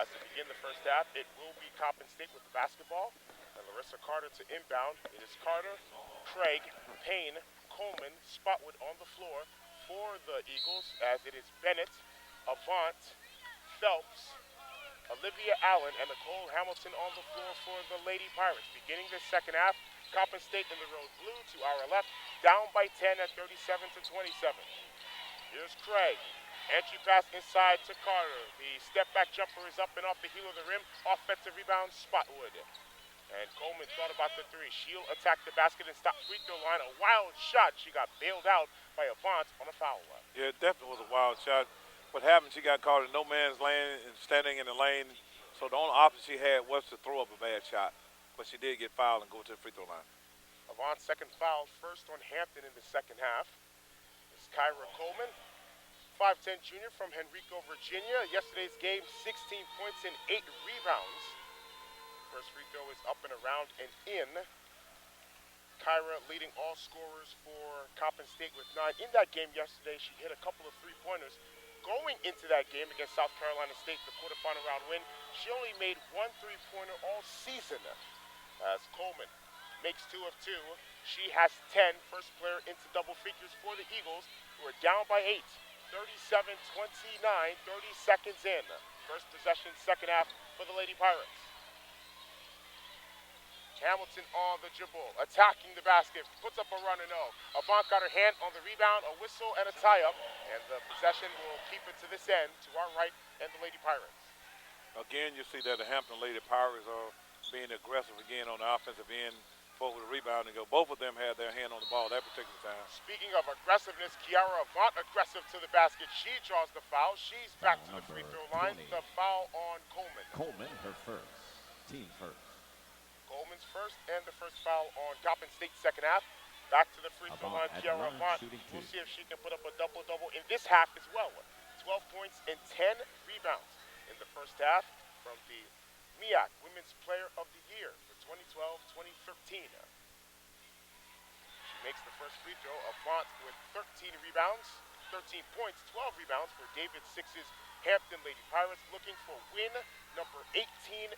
As we begin the first half, it will be Coppin State with the basketball. And Larissa Carter to inbound. It is Carter, Craig, Payne, Coleman, Spotwood on the floor for the Eagles, as it is Bennett, Avant, Phelps, Olivia Allen, and Nicole Hamilton on the floor for the Lady Pirates. Beginning the second half, Coppin State in the road blue to our left, down by 10 at 37-27. Here's Craig. Entry pass inside to Carter. The step-back jumper is up and off the heel of the rim. Offensive rebound, Spotwood. And Coleman thought about the three. She'll attack the basket and stop free throw line. A wild shot. She got bailed out by Avant on a foul line. Yeah, it definitely was a wild shot. What happened, she got caught in no man's lane and standing in the lane. So the only option she had was to throw up a bad shot. But she did get fouled and go to the free throw line. Avant's second foul, first on Hampton in the second half. It's Kyra Coleman. 5'10" junior from Henrico, Virginia. Yesterday's game, 16 points and 8 rebounds. First free throw is up and around and in. Kyra leading all scorers for Coppin State with 9. In that game yesterday, she hit a couple of three-pointers. Going into that game against South Carolina State, the quarterfinal round win, she only made 1 three-pointer all season. As Coleman makes 2 of 2. She has 10. First player into double figures for the Eagles, who are down by 8. 37-29, 30 seconds in. First possession, second half for the Lady Pirates. Hamilton on the dribble, attacking the basket, puts up a run and no. Avant got her hand on the rebound, a whistle and a tie-up, and the possession will keep it to this end, to our right, and the Lady Pirates. Again, you see that the Hampton Lady Pirates are being aggressive again on the offensive end. Forward with the rebound and go. Both of them had their hand on the ball that particular time. Speaking of aggressiveness, Kiara Avant aggressive to the basket. She draws the foul. She's back to the free throw line. 20. The foul on Coleman. Coleman, her first. Team first. Coleman's first and the first foul on Coppin State second half. Back to the free throw line, Kiara Avant. We'll see if she can put up a double-double in this half as well. 12 points and 10 rebounds in the first half from the MEAC Women's Player of the Year for 2012-2013. She makes the first free throw. Avant with 13 rebounds, 13 points, 12 rebounds for David Six's Hampton Lady Pirates, looking for win number 18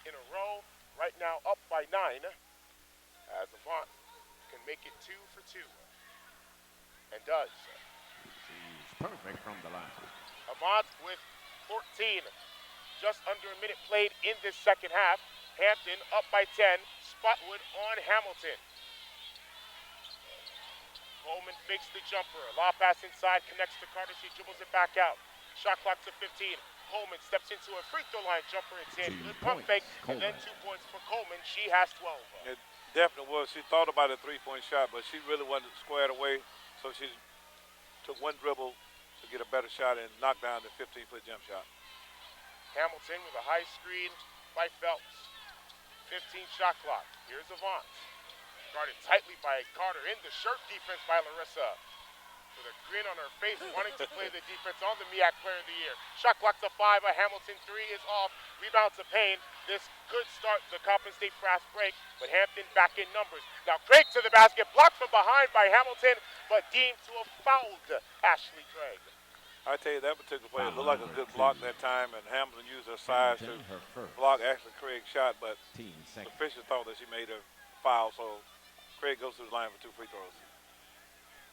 in a row. Right now up by 9, as Avant can make it 2 for 2, and does. She's perfect from the line. Avant with 14. Just under a minute played in this second half. Hampton up by 10. Spotwood on Hamilton. Coleman fakes the jumper. Lob pass inside, connects to Carter. She dribbles it back out. Shot clock to 15. Coleman steps into a free throw line jumper. It's in. Good pump fake. And then 2 points for Coleman. She has 12. It definitely was. She thought about a three-point shot, but she really wasn't squared away. So she took one dribble to get a better shot and knock down the 15-foot jump shot. Hamilton with a high screen by Phelps. 15 shot clock. Here's Avant. Guarded tightly by Carter in the shirt defense by Larissa. With a grin on her face, wanting to play the defense on the MEAC Player of the Year. Shot clock to 5. A Hamilton 3 is off. Rebound to Payne. This could start the Coppin State fast break, but Hampton back in numbers. Now Craig to the basket, blocked from behind by Hamilton, but deemed to have fouled Ashley Craig. I tell you, that particular play, it looked like a good block that time, and Hamilton used her size to block Ashley Craig's shot, but the officials thought that she made a foul, so Craig goes to the line for 2 free throws.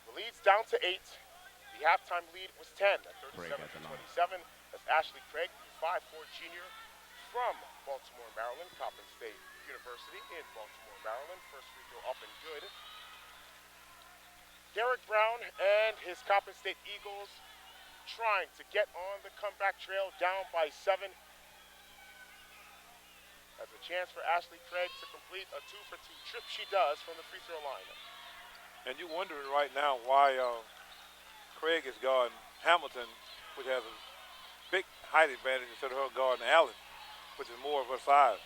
The lead's down to 8. The halftime lead was 10 at 37-27. That's Ashley Craig, 5'4" junior from Baltimore, Maryland, Coppin State University in Baltimore, Maryland. First free throw up and good. Derek Brown and his Coppin State Eagles trying to get on the comeback trail, down by 7. As a chance for Ashley Craig to complete a 2-for-2 trip. She does from the free throw line. And you're wondering right now why Craig is guarding Hamilton, which has a big height advantage, instead of her guarding Allen, which is more of her size.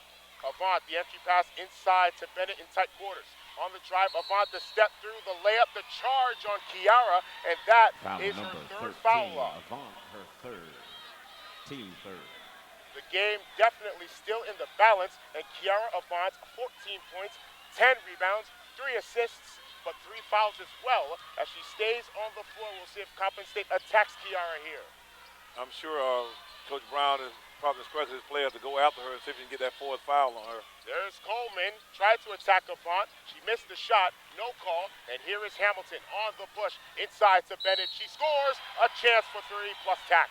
Avant, the entry pass inside to Bennett in tight quarters. On the drive, Avant the step through, the layup, the charge on Kiara, and that is her third foul. Avant, her third. Team third. The game definitely still in the balance, and Kiara Avant, 14 points, 10 rebounds, 3 assists, but 3 fouls as well. As she stays on the floor, we'll see if Coppin State attacks Kiara here. I'm sure Coach Brown is probably instructed his players to go after her and see if he can get that fourth foul on her. There's Coleman, tried to attack Avant. She missed the shot, no call. And here is Hamilton on the push, inside to Bennett. She scores, a chance for three plus tax.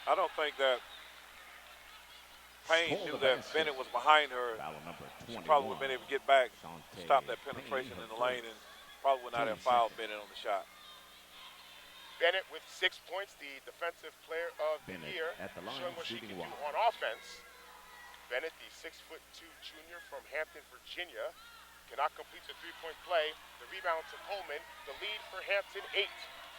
I don't think that Payne knew that Bennett was behind her. She probably would have been able to get back, stop that penetration in the lane, and probably would not have fouled Bennett on the shot. Bennett with 6 points, the defensive player of the year, showing what she can do on offense. Bennett, the 6'2" junior from Hampton, Virginia, cannot complete the three-point play. The rebound to Coleman. The lead for Hampton, 8,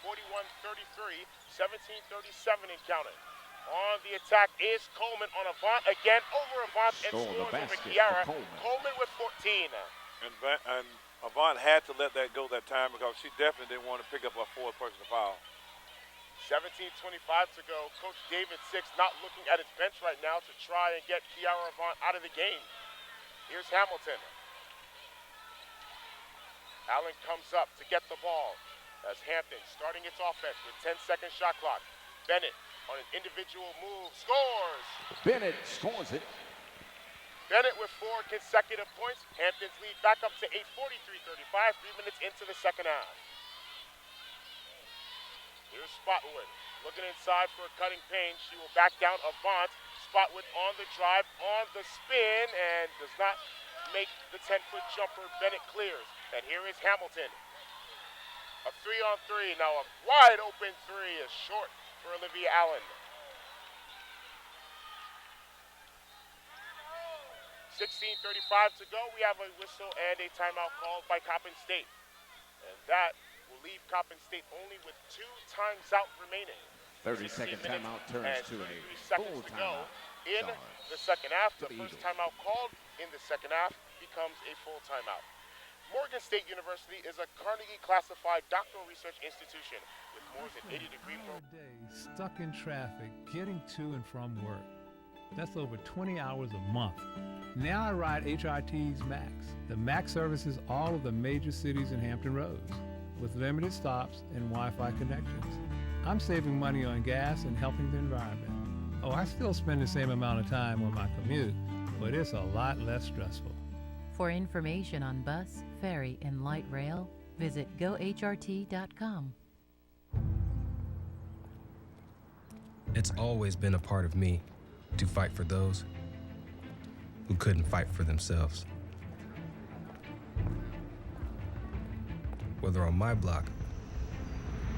41-33, 17-37 and counting. On the attack is Coleman on Avant again, over Avant and scores over Kiara. Coleman with 14. And Avant had to let that go that time because she definitely didn't want to pick up a fourth personal foul. 17:25 to go. Coach David Six not looking at his bench right now to try and get Kiara Avant out of the game. Here's Hamilton. Allen comes up to get the ball as Hampton starting its offense with 10-second shot clock. Bennett on an individual move scores. Bennett scores it. Bennett with 4 consecutive points. Hampton's lead back up to 8, 43-35, 3 minutes into the second half. Here's Spotwood looking inside for a cutting Payne. She will back down Avant. Spotwood on the drive, on the spin, and does not make the 10-foot jumper. Bennett clears. And here is Hamilton. A 3-on-3. Now a wide open 3 is short for Olivia Allen. 16:35 to go. We have a whistle and a timeout called by Coppin State. And that will leave Coppin State only with 2 times out remaining. 30-second timeout turns to a full timeout. In the second half, the first timeout called in the second half becomes a full timeout. Morgan State University is a Carnegie classified doctoral research institution with more than 80-degree days stuck in traffic getting to and from work. That's over 20 hours a month. Now I ride HRT's Max. The Max services all of the major cities in Hampton Roads with limited stops and Wi-Fi connections. I'm saving money on gas and helping the environment. Oh, I still spend the same amount of time on my commute, but it's a lot less stressful. For information on bus, ferry, and light rail, visit gohrt.com. It's always been a part of me to fight for those who couldn't fight for themselves. Whether on my block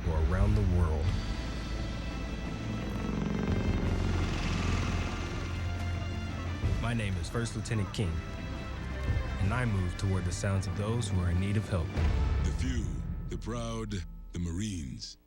or around the world. My name is First Lieutenant King, and I move toward the sounds of those who are in need of help. The few, the proud, the Marines.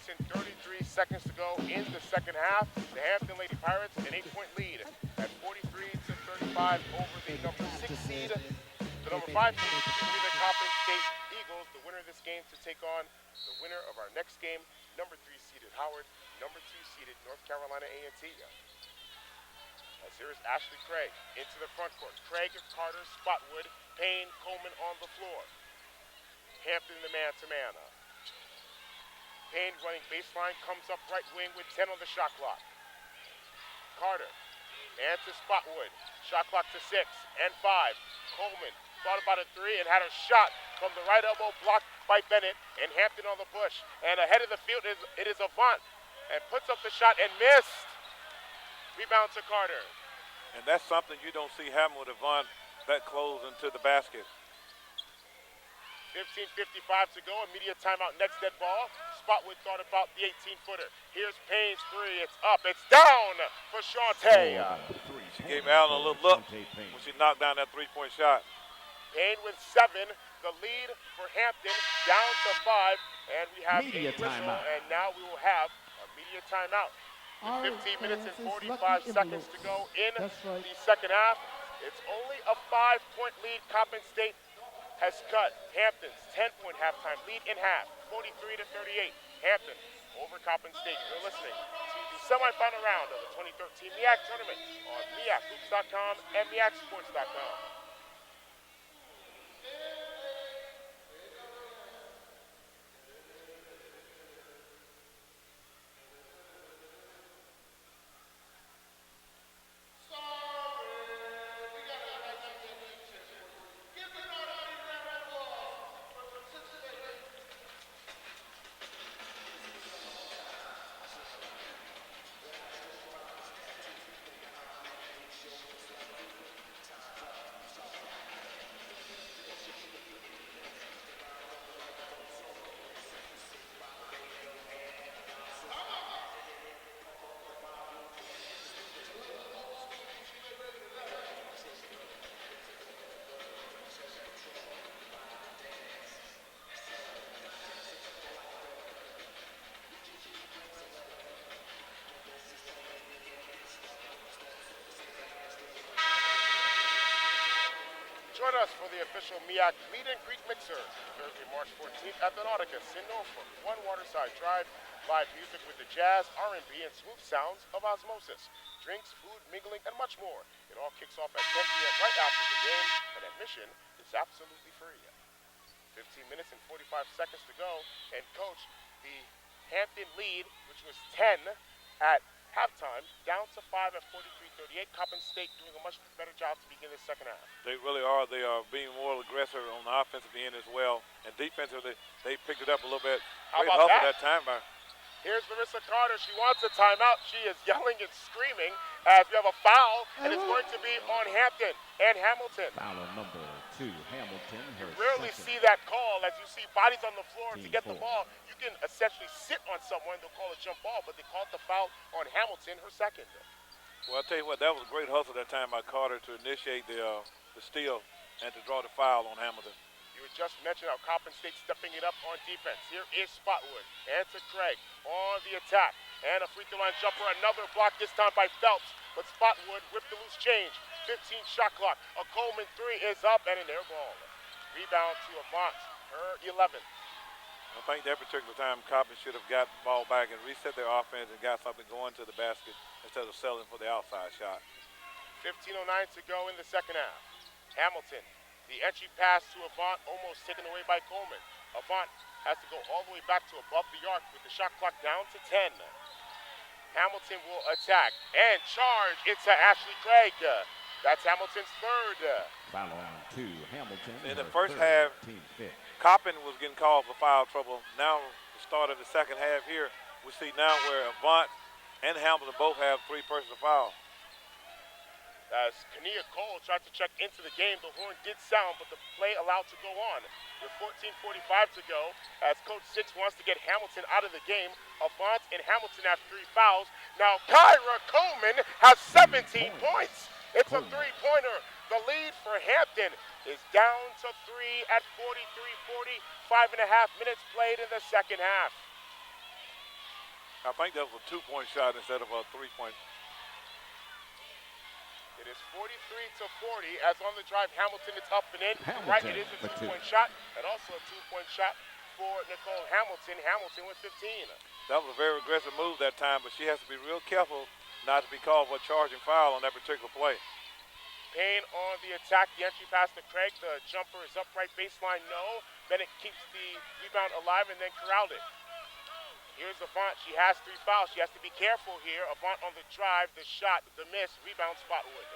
And 33 seconds to go in the second half. The Hampton Lady Pirates an 8-point lead at 43-35 over the number 6 seed. The number 5 seed, the Coppin State Eagles. The winner of this game to take on the winner of our next game, number 3 seeded Howard, number 2 seeded North Carolina A&T. As here is Ashley Craig into the front court. Craig, Carter, Spotwood, Payne, Coleman on the floor. Hampton the man-to-man. Payne running baseline, comes up right wing with 10 on the shot clock. Carter, and to Spotwood. Shot clock to 6 and 5. Coleman thought about a 3 and had a shot from the right elbow blocked by Bennett, and Hampton on the push. And ahead of the field, it is Avant, and puts up the shot and missed. Rebound to Carter. And that's something you don't see happen with Avant that close into the basket. 15:55 to go, immediate timeout, next dead ball. Spotwood thought about the 18-footer. Here's Payne's 3, it's up, it's down for Shantae. She gave Allen a little look when she knocked down that 3-point shot. Payne with 7, the lead for Hampton down to 5, and we have media a whistle, timeout. and now we will have a media timeout. With 15 minutes and 45 seconds to go in the second half. It's only a 5-point lead. Coppin State has cut Hampton's 10-point halftime lead in half, 43-38. Hampton over Coppin State. You're listening to the semifinal round of the 2013 MEAC tournament on MEACHoops.com and MEACSports.com. Join us for the official MEAC Meet and Greet Mixer, Thursday, March 14th at the Nauticus in Norfolk. One Waterside Drive, live music with the jazz, R&B, and smooth sounds of osmosis. Drinks, food, mingling, and much more. It all kicks off at 10 p.m. right after the game, and admission is absolutely free. 15 minutes and 45 seconds to go, and Coach, the Hampton lead, which was 10 at halftime, down to 5 at 43-38. Coppin State doing a much better job to begin the second half. They really are. They are being more aggressive on the offensive end as well. And defensively, they picked it up a little bit. How Great about hustle that? that time by. Here's Larissa Carter. She wants a timeout. She is yelling and screaming as we have a foul, and it's going to be on Hampton and Hamilton. Foul on number 2, Hamilton. You rarely see that call as you see bodies on the floor to get the ball. You can essentially sit on someone. They'll call a jump ball, but they called the foul on Hamilton, her second. Well, I'll tell you what, that was a great hustle that time by Carter to initiate the steal and to draw the foul on Hamilton. You had just mentioned how Coppin State stepping it up on defense. Here is Spotwood. And to Craig on the attack. And a free throw line jumper. Another block this time by Phelps. But Spotwood whipped the loose change. 15 shot clock. A Coleman 3 is up and an air ball. Rebound to Avant. Her 11th. I think that particular time Coppin should have got the ball back and reset their offense and got something going to the basket instead of selling for the outside shot. 15:09 to go in the second half. Hamilton. The entry pass to Avant almost taken away by Coleman. Avant has to go all the way back to above the arc with the shot clock down to 10. Hamilton will attack and charge into Ashley Craig. That's Hamilton's third. Foul on 2, Hamilton. In the first half, Coppin was getting called for foul trouble. Now, the start of the second half here, we see now where Avant and Hamilton both have 3 personal fouls. As Kania Cole tried to check into the game, the horn did sound, but the play allowed to go on. With 14:45 to go, as Coach Six wants to get Hamilton out of the game, Avant and Hamilton have 3 fouls. Now Kyra Coleman has 17 points. It's a 3-pointer. The lead for Hampton is down to 3 at 43-40. 5.5 minutes played in the second half. I think that was a 2-point shot instead of a 3-point. It is 43-40 as on the drive Hamilton is up and in. Hamilton, Right, it is a 2-point shot and also a 2-point shot for Nicole Hamilton. Hamilton with 15. That was a very aggressive move that time, but she has to be real careful not to be called for a charging foul on that particular play. Payne on the attack, the entry pass to Craig. The jumper is upright, baseline no. Bennett keeps the rebound alive and then corralled it. Here's Avant. She has 3 fouls. She has to be careful here. Avant on the drive, the shot, the miss, rebound Spotwood.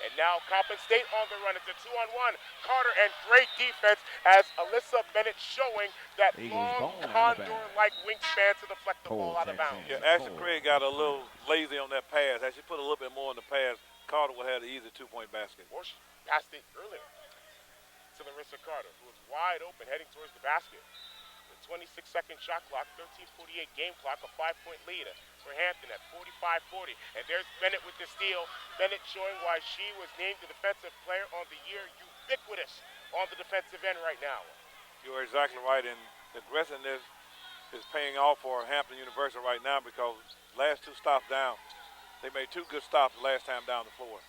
And now Coppin State on the run. It's a 2-on-1. Carter and great defense as Alyssa Bennett showing that long condor-like wingspan to deflect the ball out of bounds. Yeah, Ashley Craig got a little lazy on that pass. As she put a little bit more in the pass, Carter would have the easy 2-point basket. Or she passed it earlier to Larissa Carter, who was wide open heading towards the basket. 26-second shot clock, 13:48 game clock, a 5-point lead for Hampton at 45-40. And there's Bennett with the steal. Bennett showing why she was named the Defensive Player of the Year, ubiquitous on the defensive end right now. You are exactly right, and the aggressiveness is paying off for Hampton University right now because last 2 stops down, they made 2 good stops the last time down the floor.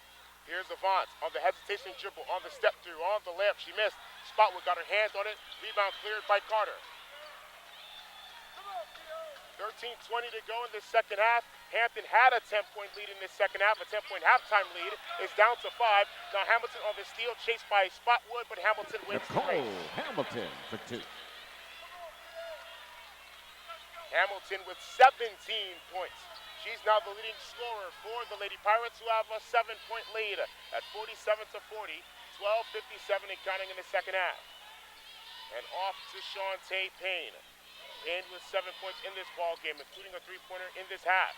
Here's Avant on the hesitation dribble, on the step through, on the layup. She missed. Spotwood got her hands on it. Rebound cleared by Carter. 13:20 to go in the second half. Hampton had a 10-point lead in the second half. A 10-point halftime lead is down to 5. Now Hamilton on the steal, chased by Spotwood, but Hamilton wins the race. Hamilton for 2. Hamilton with 17 points. She's now the leading scorer for the Lady Pirates, who have a 7-point lead at 47-40. 12:57 and counting in the second half. And off to Shantae Payne. Payne with 7 points in this ball game, including a 3-pointer in this half.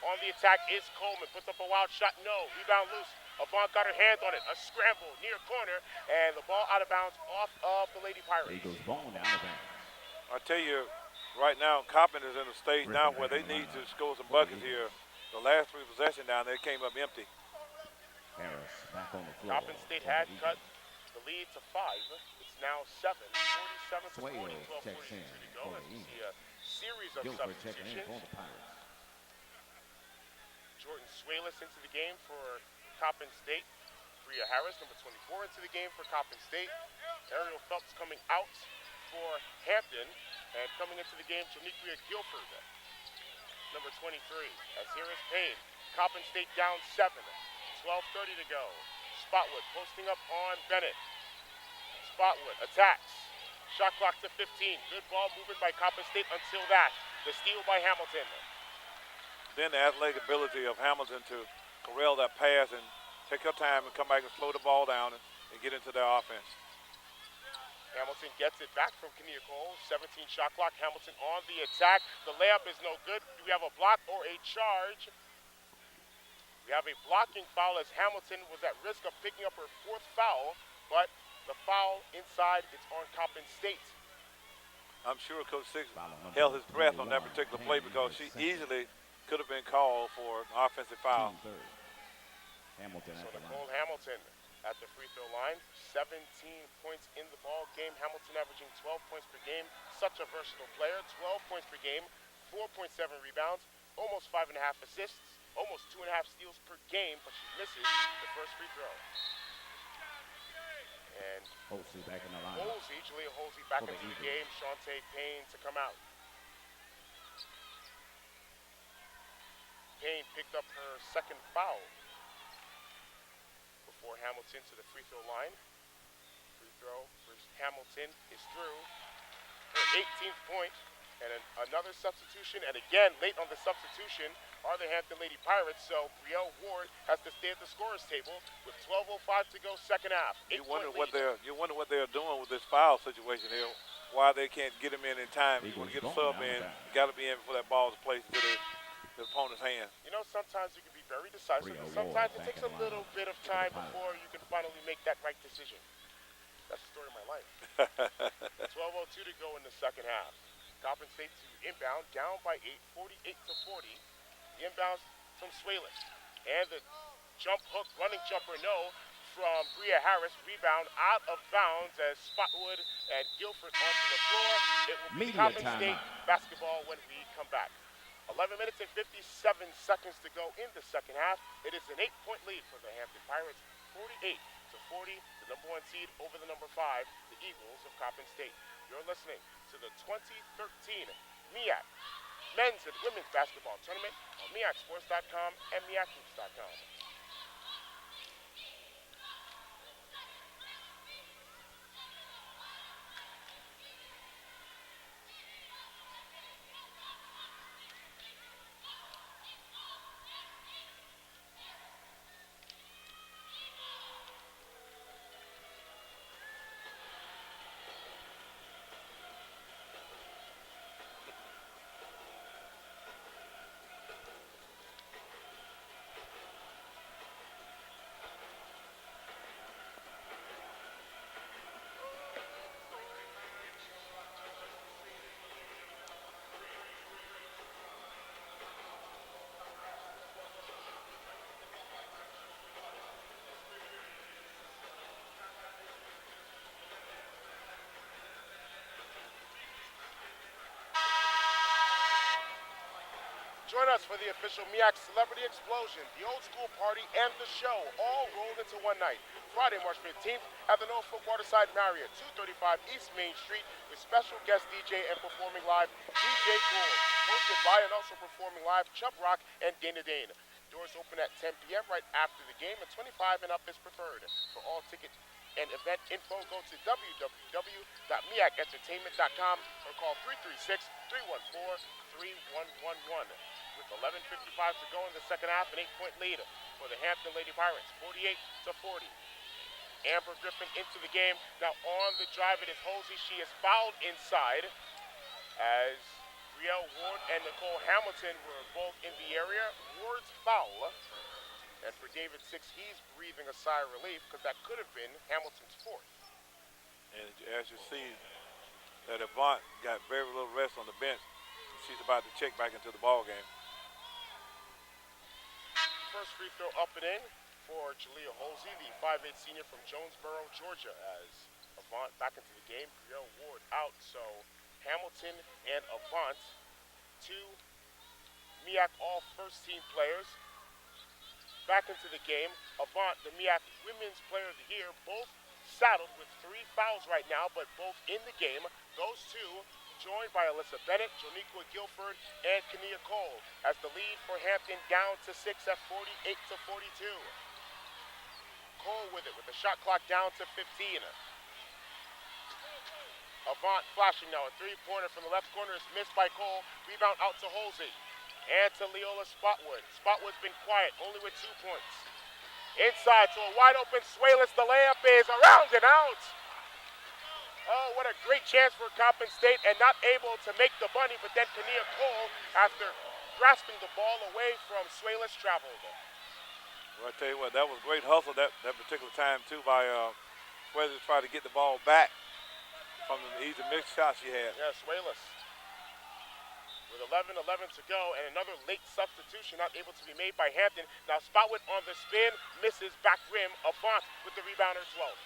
On the attack is Coleman. Puts up a wild shot. No. Rebound loose. Avant got her hand on it. A scramble near corner. And the ball out of bounds off of the Lady Pirates. Eagles ball out of bounds. I tell you, right now, Coppin is in a stage now where they need to score some buckets here. The last 3 possessions down there came up empty. Harris back on the floor. Coppin State had cut the lead to 5. It's now 7. 47-40. 12:42 to go. As we see a series of substitutions. Jordan Swalis into the game for Coppin State. Bria Harris, number 24, into the game for Coppin State. Ariel Phelps coming out for Hampton. And coming into the game, Janiqua Guilford, number 23. As here is Payne. Coppin State down 7. 12:30 to go. Spotwood posting up on Bennett. Spotwood attacks. Shot clock to 15. Good ball movement by Coppin State until that. The steal by Hamilton. Then the athletic ability of Hamilton to corral that pass and take her time and come back and slow the ball down and get into their offense. Hamilton gets it back from Kenia Cole. 17 shot clock. Hamilton on the attack. The layup is no good. Do we have a block or a charge? We have a blocking foul as Hamilton was at risk of picking up her 4th foul, but the foul inside is on Coppin State. I'm sure Coach Six held his breath on that particular play because she easily could have been called for an offensive foul. Hamilton so Nicole Hamilton at the free throw line, 17 points in the ball game. Hamilton averaging 12 points per game. Such a versatile player, 12 points per game, 4.7 rebounds, almost 5.5 assists, almost 2.5 steals per game, but she misses the first free throw. And Holsey back in the line. Julia Holsey back into the game. Shantae Payne to come out. Payne picked up her 2nd foul before Hamilton to the free throw line. Free throw for Hamilton is through. Her 18th point. And another substitution, and again, late on the substitution are the Hampton Lady Pirates, so Brielle Ward has to stay at the scorer's table with 12:05 to go second half. You wonder what they're doing with this foul situation here, why they can't get him in time. You want to get a sub in, you got to be in before that ball is placed into the opponent's hand. You know, sometimes you can be very decisive, and sometimes it takes a little bit of time before you can finally make that right decision. That's the story of my life. 12:02 to go in the second half. Coppin State to inbound, down by 8, 48-40. The inbounds from Swalis. And the jump hook, running jumper, no, from Bria Harris. Rebound out of bounds as Spotwood and Guilford onto the floor. It will be Coppin State basketball when we come back. 11 minutes and 57 seconds to go in the second half. It is an 8-point lead for the Hampton Pirates, 48-40, the number 1 seed over the number 5, the Eagles of Coppin State. You're listening to the 2013 MEAC Men's and Women's Basketball Tournament on MEACSports.com and MEACHoops.com. Join us for the official MEAC Celebrity Explosion, the old school party, and the show, all rolled into one night. Friday, March 15th at the Norfolk Waterside Marriott, 235 East Main Street, with special guest DJ and performing live DJ Cool, hosted by and also performing live Chubb Rock and Dana Dane. Doors open at 10 p.m. right after the game, and 25 and up is preferred. For all ticket and event info, go to www.meacentertainment.com or call 336-314-3111. With 11:55 to go in the second half, an 8-point lead for the Hampton Lady Pirates, 48-40. Amber Griffin into the game. Now on the drive, it is Hosey. She is fouled inside as Brielle Ward and Nicole Hamilton were both in the area. Ward's foul. And for David Six, he's breathing a sigh of relief because that could have been Hamilton's fourth. And as you see, that Avant got very little rest on the bench. She's about to check back into the ball game. First free throw up and in for Jalea Holsey, the 5'8 senior from Jonesboro, Georgia, as Avant back into the game. Brielle Ward out, so Hamilton and Avant, two MEAC all first team players, back into the game. Avant, the MEAC Women's Player of the Year, both saddled with 3 fouls right now, but both in the game. Those two joined by Alyssa Bennett, Joniqua Guilford, and Kania Cole, as the lead for Hampton down to 6 at 48-42. Cole with it, with the shot clock down to 15. Avant flashing now, a three-pointer from the left corner is missed by Cole. Rebound out to Holsey and to Leola Spotwood. Spotwood's been quiet, only with 2 points. Inside to a wide open Swayless. The layup is around and out. Oh, what a great chance for Coppin State, and not able to make the bunny, but then Kania Cole, after grasping the ball away from Swayless, traveled. Well, I tell you what, that was great hustle that particular time, too, by Swayless to try to get the ball back from the easy mixed shots she had. Yeah, Swayless. With 11 to go, and another late substitution not able to be made by Hampton. Now Spotwood on the spin, misses back rim. Avant with the rebound as well.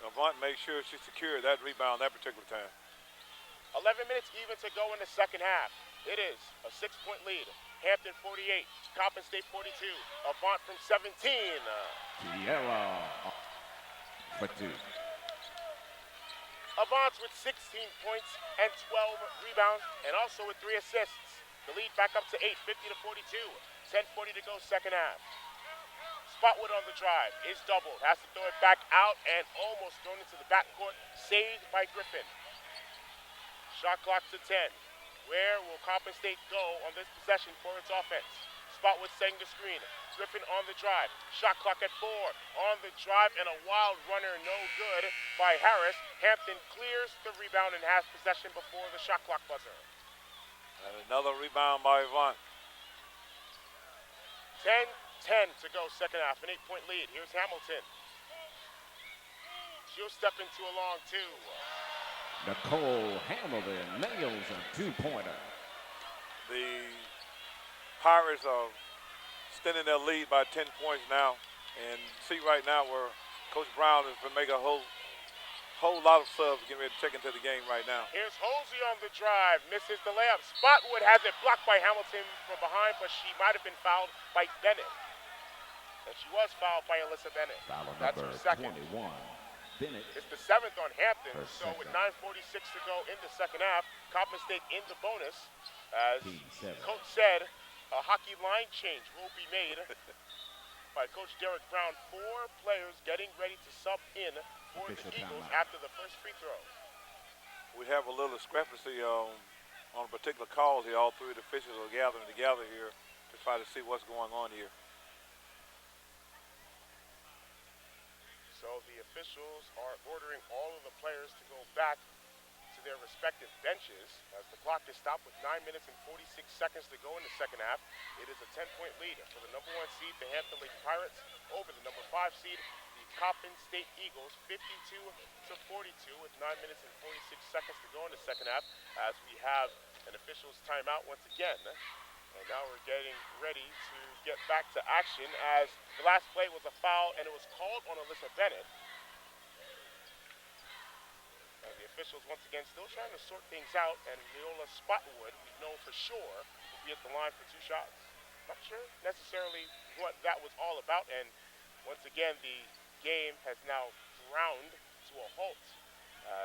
Avant made sure she secured that rebound that particular time. 11 minutes even to go in the second half. It is a 6-point lead. Hampton 48, Coppin State 42. Avant from 17. Kiera for 2. Avant's with 16 points and 12 rebounds, and also with 3 assists. The lead back up to 8, 50-42. 10:40 to go second half. Spotwood on the drive, is doubled, has to throw it back out and almost thrown into the backcourt, saved by Griffin. Shot clock to 10. Where will Coppin State go on this possession for its offense? Spotwood setting the screen. Griffin on the drive. Shot clock at 4. On the drive and a wild runner, no good by Harris. Hampton clears the rebound and has possession before the shot clock buzzer. And another rebound by Avant. 10 to go second half, an 8-point lead. Here's Hamilton. She'll step into a long 2. Nicole Hamilton nails a 2-pointer. The Pirates are extending their lead by 10 points now, and see right now where Coach Brown is going to make a whole lot of subs getting ready to check into the game right now. Here's Hosey on the drive, misses the layup. Spotwood has it blocked by Hamilton from behind, but she might have been fouled by Bennett. And she was fouled by Alyssa Bennett. Foul That's number her second. 21. Bennett. It's the 7th on Hampton, Her so with second. 9:46 to go in the second half, Coppin State in the bonus. As P7. Coach said, a hockey line change will be made by Coach Derek Brown. 4 players getting ready to sub in for Official the Eagles timeout. after the first free throw. We have a little discrepancy on a particular call here. All 3 of the officials are gathering together here to try to see what's going on here. So the officials are ordering all of the players to go back to their respective benches as the clock is stopped with 9 minutes and 46 seconds to go in the second half. It is a 10-point lead for the number 1 seed, the Hampton Lady Pirates, over the number 5 seed, the Coppin State Eagles, 52-42 with 9 minutes and 46 seconds to go in the second half as we have an officials timeout once again. And now we're getting ready to get back to action as the last play was a foul and it was called on Alyssa Bennett. And the officials once again still trying to sort things out, and Leola Spotwood, we know for sure, will be be at the line for 2 shots. Not sure necessarily what that was all about, and once again, the game has now ground to a halt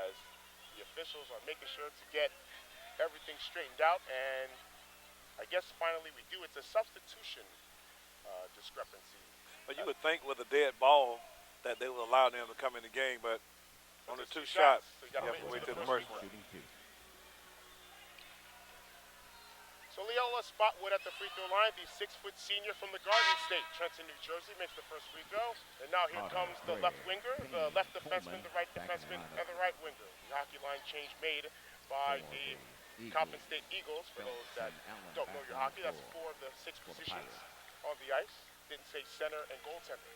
as the officials are making sure to get everything straightened out, and I guess finally we do. It's a substitution discrepancy. But you would think with a dead ball that they would allow them to come in the game, but on the 2 shots, so you have to wait till the first one. So Leola Spotwood at the free throw line, the 6-foot senior from the Garden State, Trenton, New Jersey, makes the first free throw. And now here comes the left winger, the left defenseman, the right defenseman, and the right winger. The hockey line change made by the Coppin State Eagles. For those that don't know your hockey, that's 4 of the 6 positions on the ice. Didn't say center and goaltender.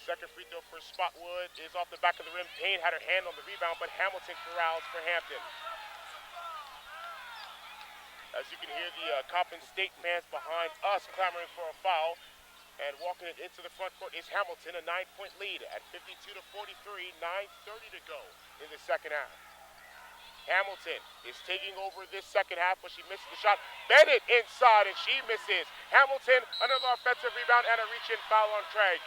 Second free throw for Spotwood is off the back of the rim. Payne had her hand on the rebound, but Hamilton corrals for Hampton. As you can hear the Coppin State fans behind us clamoring for a foul. And walking it into the front court is Hamilton, a 9-point lead at 52-43, 9:30 to go in the second half. Hamilton is taking over this second half, but she misses the shot. Bennett inside, and she misses. Hamilton, another offensive rebound, and a reach-in foul on Craig.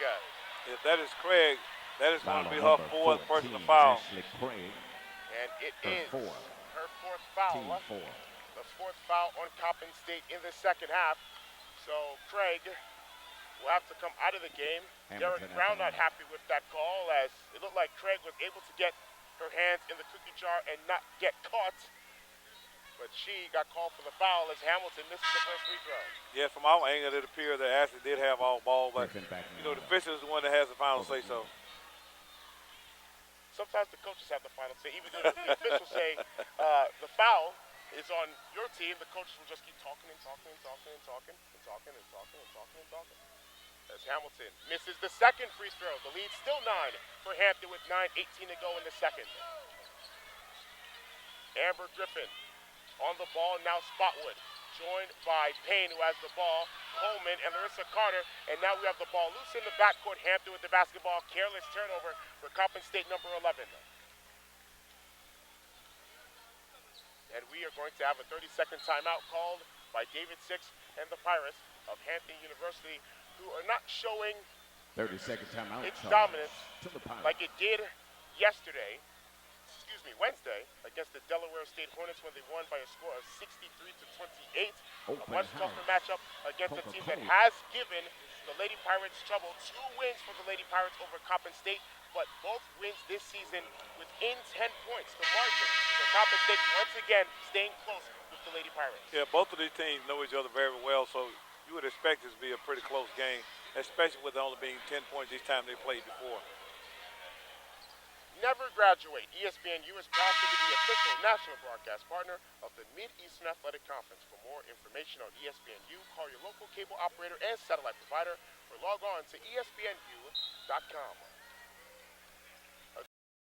If that is Craig, that is going to be her 4th personal foul. And it is her 4th foul. The 4th foul on Coppin State in the second half. So Craig will have to come out of the game. Derek Brown not happy with that call, as it looked like Craig was able to get her hands in the cookie jar and not get caught. But she got called for the foul as Hamilton misses the first free throw. Yeah, from our angle, it appeared that Ashley did have all ball, but you know the official is the one that has the final say so. Sometimes the coaches have the final say, even though the officials say the foul is on your team. The coaches will just keep talking and talking and talking and talking and talking and talking and talking and talking. As Hamilton misses the second free throw. The lead still 9 for Hampton with 9:18 to go in the second. Amber Griffin on the ball, now Spotwood, joined by Payne, who has the ball, Coleman and Larissa Carter, and now we have the ball loose in the backcourt. Hampton with the basketball, careless turnover for Coppin State number 11. And we are going to have a 30-second timeout called by David Six and the Pirates of Hampton University, who are not showing 30-second timeout its dominance like it did Wednesday, against the Delaware State Hornets when they won by a score of 63-28. A much tougher matchup against a team that has given the Lady Pirates trouble. 2 wins for the Lady Pirates over Coppin State, but both wins this season within 10 points, the margin. So Coppin State once again staying close with the Lady Pirates. Yeah, both of these teams know each other very well, so you would expect this to be a pretty close game, especially with it only being 10 points each time they played before. Never graduate. ESPNU is proud to be the official national broadcast partner of the Mid-Eastern Athletic Conference. For more information on ESPNU, call your local cable operator and satellite provider, or log on to espnu.com.